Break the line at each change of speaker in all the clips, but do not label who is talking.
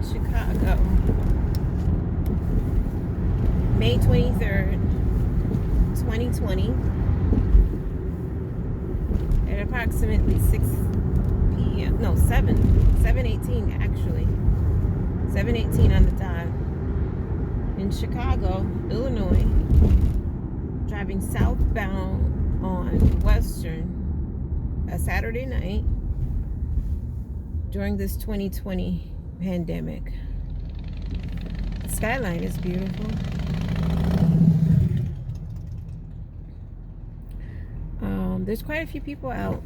in Chicago, May 23rd, 2020, at approximately 6 p.m. No, 7:18 actually. 7:18 on the dot. In Chicago, Illinois, driving southbound on Western a Saturday night during this 2020 pandemic. The skyline is beautiful. There's quite a few people out.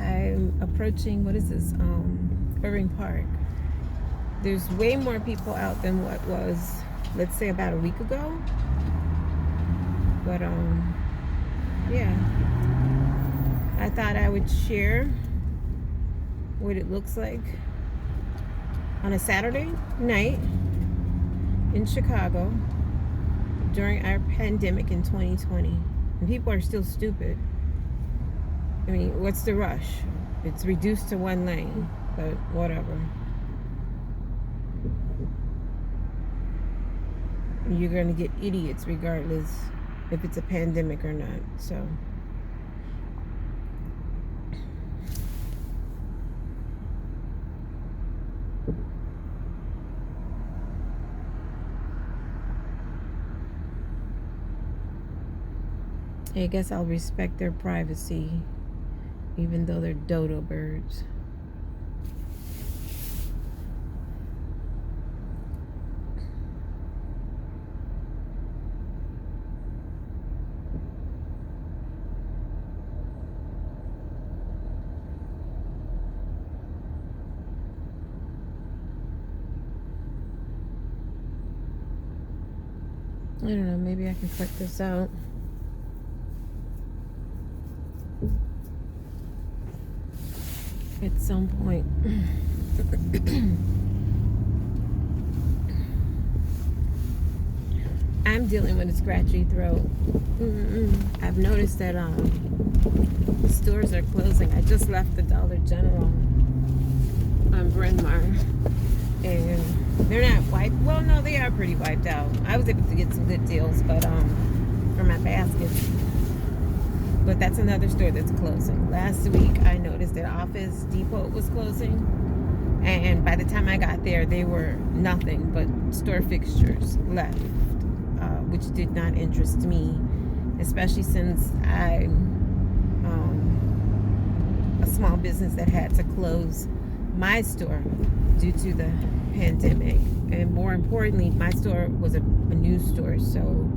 I'm approaching, what is this, Irving Park. There's way more people out than what was, let's say, about a week ago. But yeah, I thought I would share what it looks like on a Saturday night in Chicago during our pandemic in 2020. And people are still stupid. I mean, what's the rush? It's reduced to one lane, but whatever. You're going to get idiots regardless if it's a pandemic or not. So I guess I'll respect their privacy, even though they're dodo birds. I don't know, maybe I can cut this out. At some point. I'm dealing with a scratchy throat. I've noticed that stores are closing. I just left the Dollar General on Bryn Mawr, and they're not wiped. Well, no, they are pretty wiped out. I was able to get some good deals, but for my baskets. But that's another store that's closing. Last week, I noticed that Office Depot was closing. And by the time I got there, they were nothing but store fixtures left, which did not interest me, especially since I'm a small business that had to close my store due to the pandemic. And more importantly, my store was a news store. So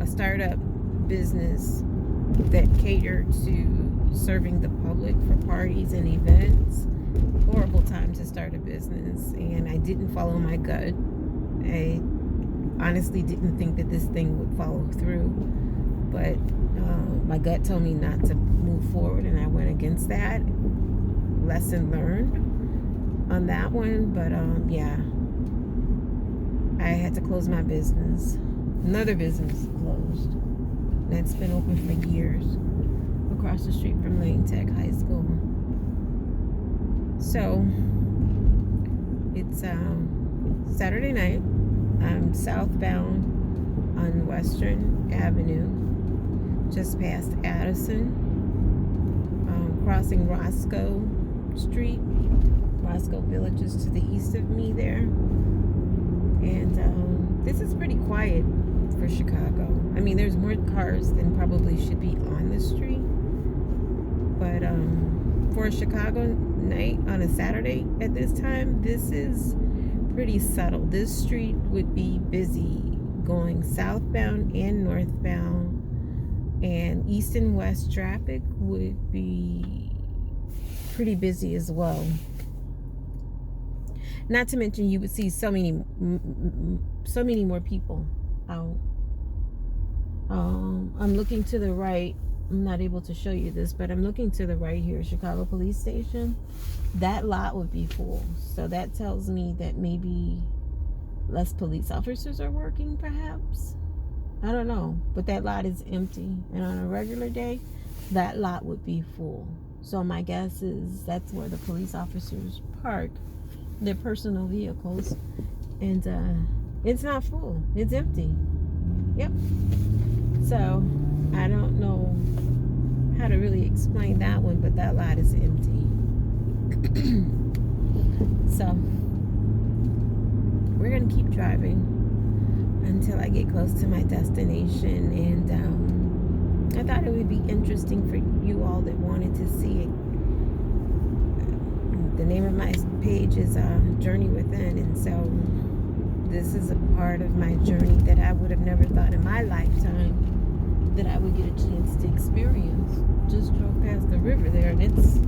a startup business that catered to serving the public for parties and events. Horrible time to start a business, and I didn't follow my gut. I honestly didn't think that this thing would follow through, but my gut told me not to move forward, and I went against that. Lesson learned on that one, but yeah, I had to close my business. Another business closed that's been open for years across the street from Lane Tech High School. So it's Saturday night. I'm southbound on Western Avenue, just past Addison, crossing Roscoe Street. Roscoe Village is to the east of me there. And this is pretty quiet for Chicago. I mean, there's more cars than probably should be on the street. But for a Chicago night on a Saturday at this time, this is pretty subtle. This street would be busy going southbound and northbound, and east and west traffic would be pretty busy as well. Not to mention, you would see so many more people out. I'm looking to the right. I'm not able to show you this, but I'm looking to the right here, Chicago Police Station. That lot would be full. So that tells me that maybe less police officers are working, perhaps. I don't know. But that lot is empty. And on a regular day, that lot would be full. So my guess is that's where the police officers park their personal vehicles. And it's not full. It's empty. Yep. So I don't know how to really explain that one, but that lot is empty. So we're going to keep driving until I get close to my destination. And I thought it would be interesting for you all that wanted to see it. The name of my page is Journey Within, and so this is a part of my journey that I would have never thought in my lifetime that I would get a chance to experience. Just drove past the river there, and it's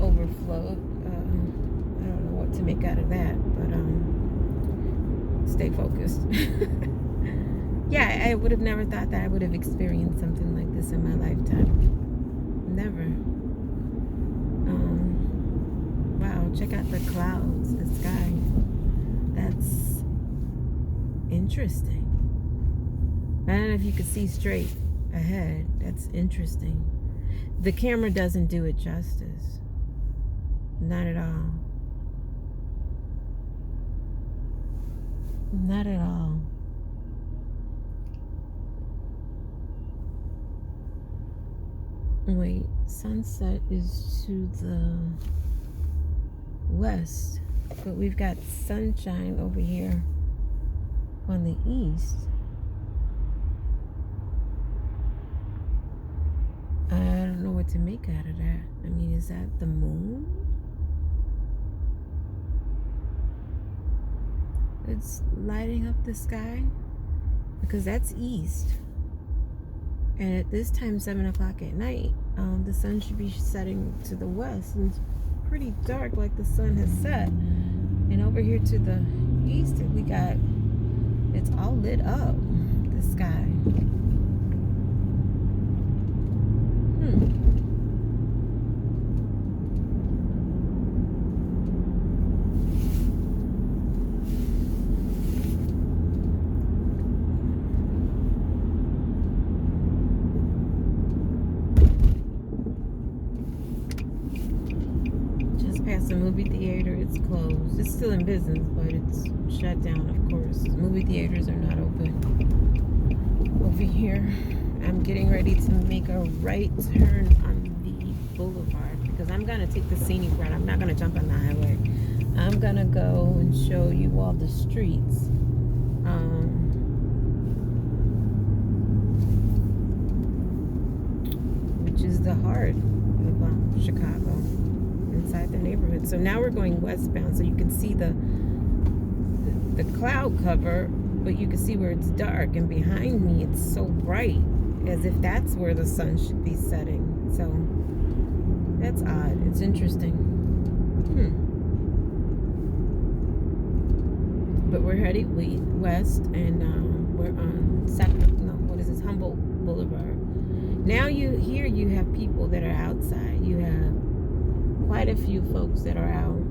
overflowed. I don't know what to make out of that, but stay focused. Yeah, I would have never thought that I would have experienced something like this in my lifetime. Never. Wow, check out the clouds, the sky. That's interesting. I don't know if you could see straight ahead. That's interesting. The camera doesn't do it justice. Not at all. Not at all. Wait, sunset is to the west, but we've got sunshine over here on the east. I don't know what to make out of that. I mean, is that the moon? It's lighting up the sky? Because that's east. And at this time, 7 o'clock at night, the sun should be setting to the west. And it's pretty dark, like the sun has set. And over here to the east, we got, it's all lit up, the sky. Past the movie theater, it's closed. It's still in business, but it's shut down, of course. Movie theaters are not open. Over here, I'm getting ready to make a right turn on the boulevard because I'm going to take the scenic route. I'm not going to jump on the highway. I'm going to go and show you all the streets. Which is the heart of Chicago. Inside the neighborhood. So now we're going westbound, so you can see the cloud cover, but you can see where it's dark, and behind me it's so bright, as if that's where the sun should be setting. So that's odd. It's interesting. But we're headed west, and we're on Humboldt Boulevard. Now you have people that are outside. You have quite a few folks that are out.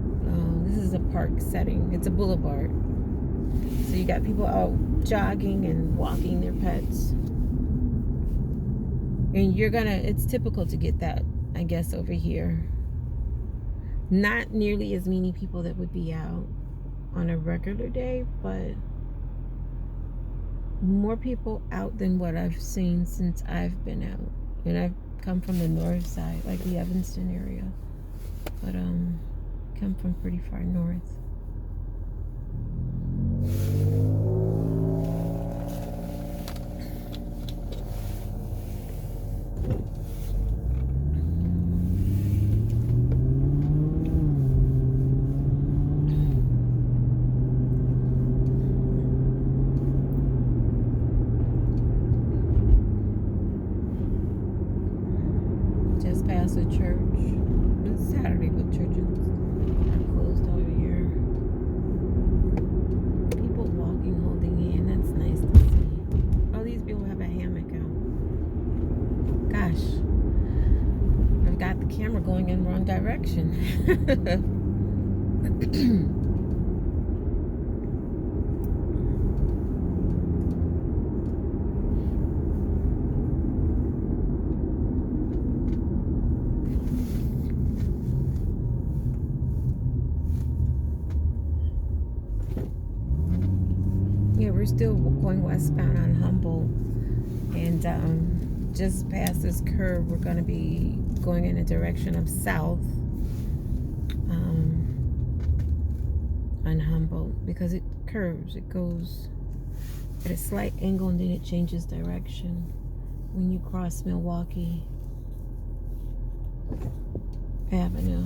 This is a park setting. It's a boulevard. So you got people out jogging and walking their pets. And it's typical to get that, I guess, over here. Not nearly as many people that would be out on a regular day, but more people out than what I've seen since I've been out. And I've come from the north side, like the Evanston area. But come from pretty far north. Just past a church. It's Saturday, but churches are closed over here. People walking, holding hand. That's nice to see. Oh, these people have a hammock out. Gosh, I've got the camera going in the wrong direction. we're still going westbound on Humboldt, and just past this curve, we're going to be going in a direction of south on Humboldt, because it curves. It goes at a slight angle and then it changes direction when you cross Milwaukee Avenue.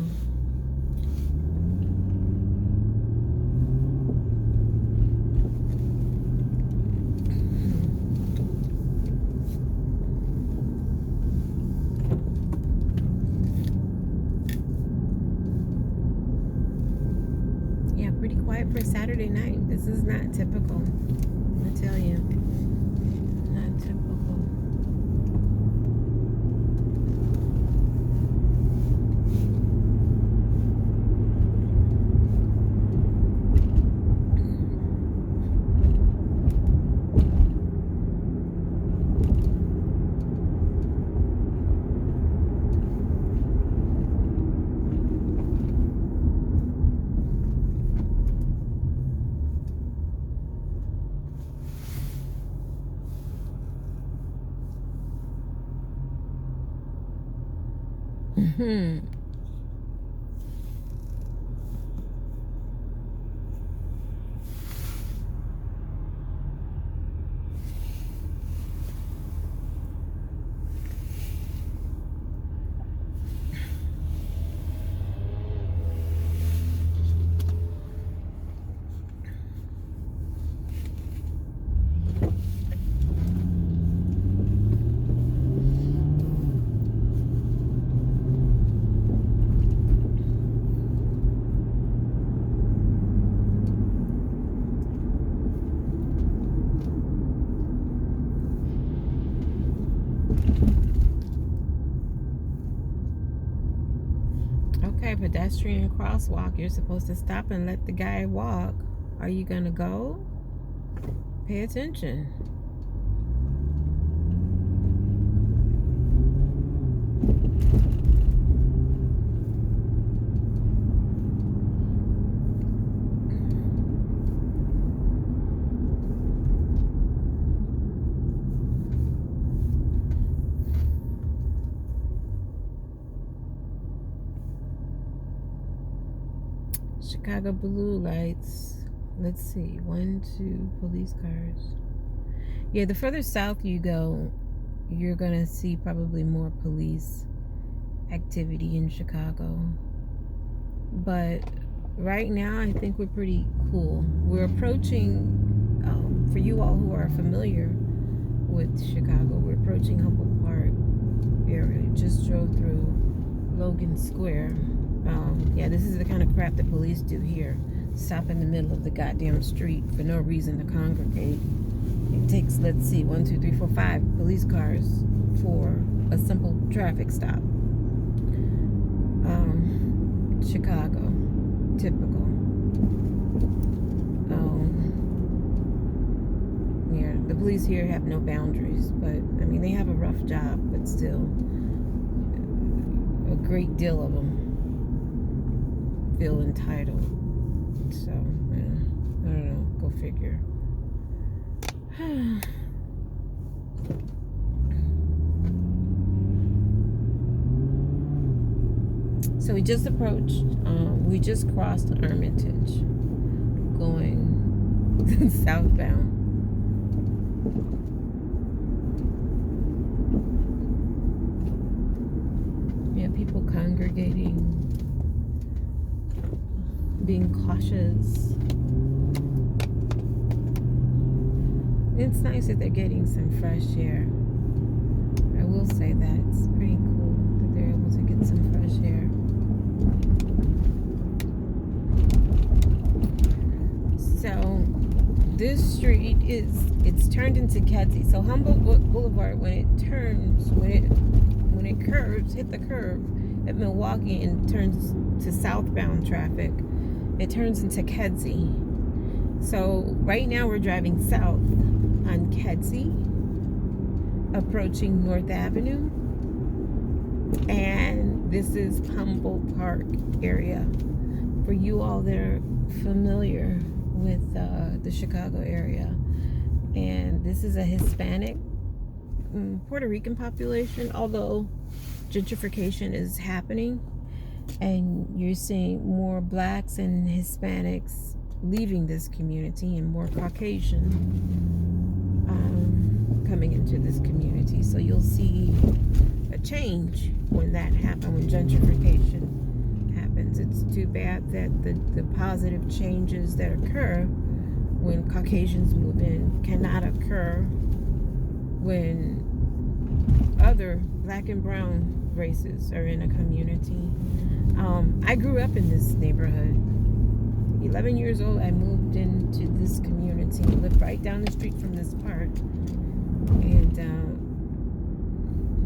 Yeah, pretty quiet for Saturday night. This is not typical, I tell you. Not typical. Okay, pedestrian crosswalk. You're supposed to stop and let the guy walk. Are you gonna go? Pay attention. Chicago blue lights. Let's see. 1, 2 police cars. Yeah, the further south you go, you're gonna see probably more police activity in Chicago. But right now, I think we're pretty cool. We're approaching, for you all who are familiar with Chicago, we're approaching Humboldt Park area. Just drove through Logan Square. Yeah, this is the kind of crap that police do here. Stop in the middle of the goddamn street for no reason to congregate. It takes, let's see, 1, 2, 3, 4, 5 police cars for a simple traffic stop. Chicago, typical. Yeah, the police here have no boundaries, but I mean, they have a rough job, but still, a great deal of them feel entitled. So, yeah, I don't know, go figure. So we just approached, we just crossed Armitage, going southbound. Yeah, people congregating, being cautious. It's nice that they're getting some fresh air. I will say that. It's pretty cool that they're able to get some fresh air. So this street it's turned into Kedzie. So Humboldt Boulevard, when it curves, hit the curve at Milwaukee and turns to southbound traffic, it turns into Kedzie. So right now we're driving south on Kedzie, approaching North Avenue, and this is Humboldt Park area. For you all that are familiar with the Chicago area. And this is a Hispanic, Puerto Rican population, although gentrification is happening and you're seeing more blacks and Hispanics leaving this community and more Caucasian coming into this community. So you'll see a change when that happens, when gentrification happens. It's too bad that the positive changes that occur when Caucasians move in cannot occur when other black and brown races are in a community. I grew up in this neighborhood. 11 years old, I moved into this community, lived right down the street from this park, and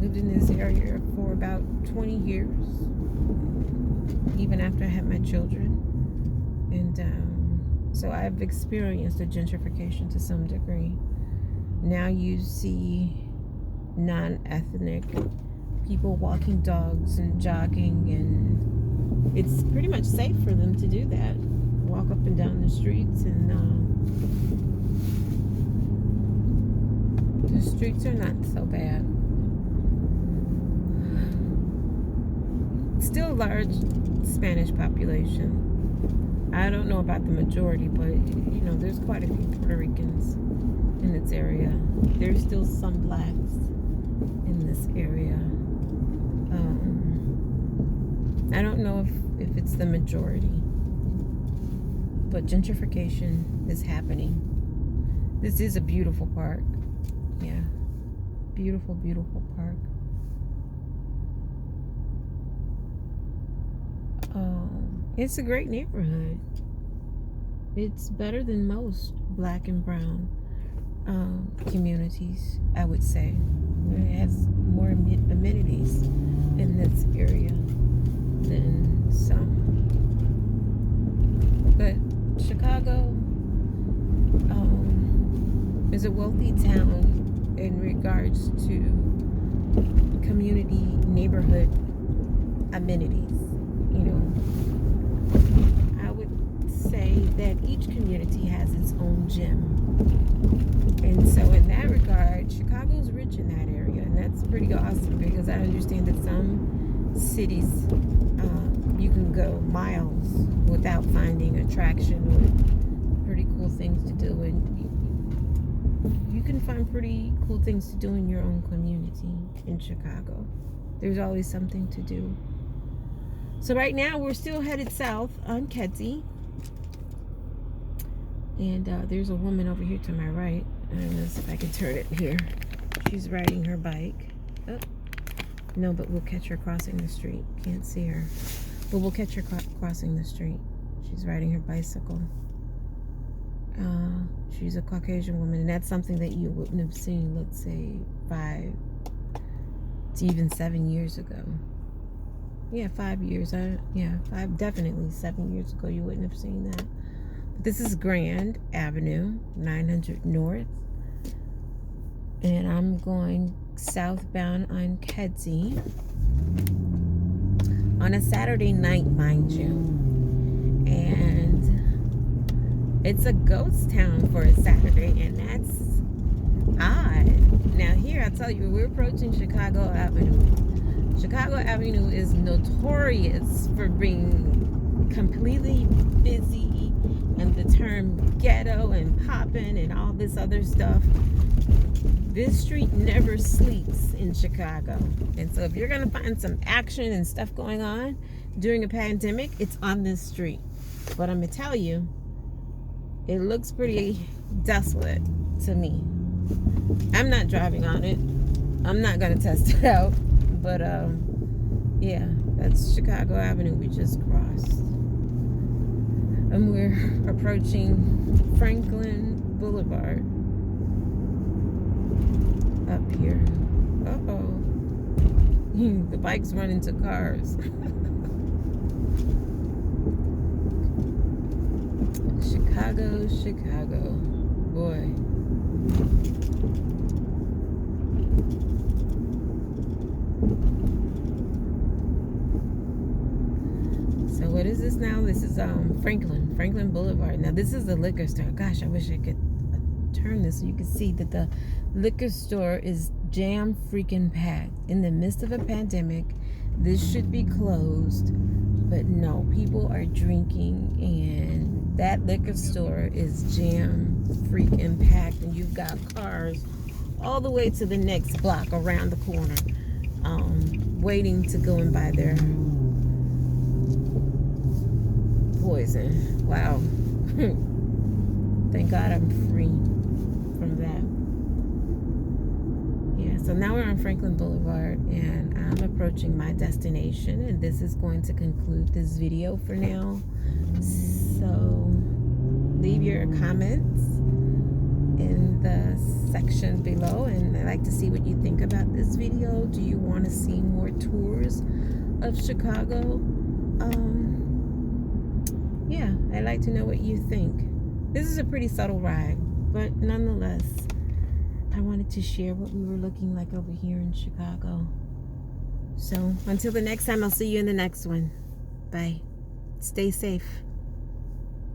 lived in this area for about 20 years, even after I had my children. And so I've experienced the gentrification to some degree. Now you see non-ethnic people walking dogs and jogging, and it's pretty much safe for them to do that. Walk up and down the streets, and the streets are not so bad. Still a large Spanish population. I don't know about the majority, but you know, there's quite a few Puerto Ricans in this area. There's still some blacks in this area. I don't know if it's the majority, but gentrification is happening. This is a beautiful park. Yeah, beautiful, beautiful park. It's a great neighborhood. It's better than most black and brown communities, I would say. It has more amenities in this area than some. But Chicago is a wealthy town in regards to community neighborhood amenities. You know, I would say that each community has its own gym. And so in that regard, Chicago's rich in that area, and that's pretty awesome, because I understand that some cities you can go miles without finding attraction or pretty cool things to do, and you can find pretty cool things to do in your own community in Chicago. There's always something to do. So right now we're still headed south on Kedzie, and there's a woman over here to my right. I don't know if I can turn it here. She's riding her bike. Oh, no, but we'll catch her crossing the street. Can't see her, but we'll catch her crossing the street. She's riding her bicycle. She's a Caucasian woman, and that's something that you wouldn't have seen, let's say, 5 to even 7 years ago. Yeah, 5 years. Definitely 7 years ago, you wouldn't have seen that. But this is Grand Avenue, 900 North. And I'm going southbound on Kedzie on a Saturday night, mind you. And it's a ghost town for a Saturday, and that's odd. Now here, I tell you, we're approaching Chicago Avenue. Chicago Avenue is notorious for being completely busy, and the term ghetto and poppin' and all this other stuff. This street never sleeps in Chicago. And so if you're going to find some action and stuff going on during a pandemic, it's on this street. But I'm going to tell you, it looks pretty desolate to me. I'm not driving on it. I'm not going to test it out. But, yeah, that's Chicago Avenue we just crossed. And we're approaching Franklin Boulevard up here. Uh-oh. The bikes run into cars. Chicago, Chicago. Boy. So what what is this now? This is Franklin Boulevard. Now this is the liquor store. Gosh, I wish I could turn this so you could see that the liquor store is jam freaking packed. In the midst of a pandemic, this should be closed, but no, people are drinking, and that liquor store is jam freaking packed, and you've got cars all the way to the next block around the corner, waiting to go and buy their poison. Wow. Thank God I'm free from that. Yeah, so now we're on Franklin Boulevard, and I'm approaching my destination, and this is going to conclude this video for now. So leave your comments in the section below, and I'd like to see what you think about this video. Do you want to see more tours of Chicago? Yeah, I'd like to know what you think. This is a pretty subtle ride, but nonetheless, I wanted to share what we were looking like over here in Chicago. So until the next time, I'll see you in the next one. Bye. Stay safe.